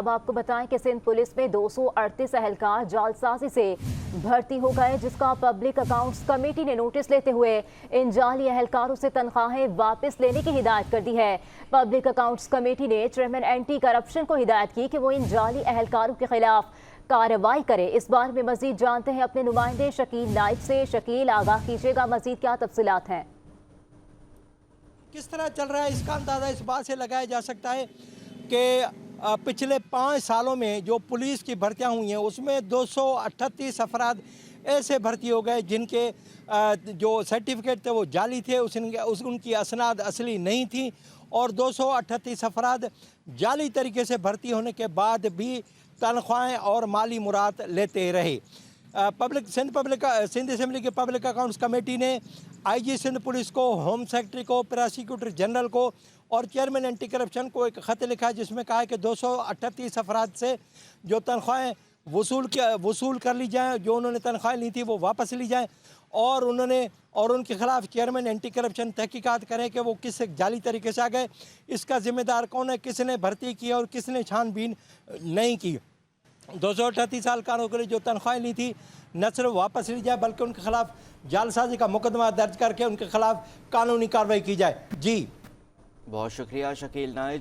अब आपको बताएं कि सिंध पुलिस में 238 एहलकार जालसाजी से भर्ती हो गए, जिसका पब्लिक अकाउंट्स कमेटी ने नोटिस लेते हुए इन जाली एहलकारों से तनख्वाहें वापस लेने की हिदायत कर दी है। पब्लिक अकाउंट्स कमेटी ने चेयरमैन एंटी करप्शन को हिदायत की कि वो इन जाली एहलकारों के खिलाफ कार्रवाई करे। इस बारे में मजीद जानते हैं अपने नुमाइंदे शकील नाइक से। शकील, आगाह कीजिएगा, मजीद क्या तफसीलात हैं? किस तरह चल रहा है इसका अंदाज़ा इस बात से लगाया जा सकता है कि पिछले 5 सालों में जो पुलिस की भर्तियां हुई हैं उसमें 238 अफराद ऐसे भर्ती हो गए जिनके जो सर्टिफिकेट थे वो जाली थे, उनकी असनाद असली नहीं थी, और 238 अफराद जाली तरीके से भर्ती होने के बाद भी तनख्वाहें और माली मुराद लेते रहे। सिंध असेंबली की पब्लिक अकाउंट्स कमेटी ने आईजी सिंध पुलिस को, होम सेक्रेटरी को, प्रोसिक्यूटर जनरल को और चेयरमैन एंटी करप्शन को एक ख़त लिखा है जिसमें कहा है कि 238 अफराद से जो तनख्वाहें वसूल कर ली जाएँ, जो उन्होंने तनख्वाहें ली थी वो वापस ली जाएँ, और उनके खिलाफ चेयरमैन एंटी करप्शन तहकीकात करें कि वो किस जाली तरीके से आ गए, इसका जिम्मेदार कौन है, किसने भर्ती की और किसने छानबीन नहीं की। 238 एहलकारों के लिए जो तनख्वाहें ली थी न सिर्फ वापस ली जाए बल्कि उनके खिलाफ जालसाजी का मुकदमा दर्ज करके उनके खिलाफ कानूनी कार्रवाई की जाए। जी बहुत शुक्रिया शकील नाइक।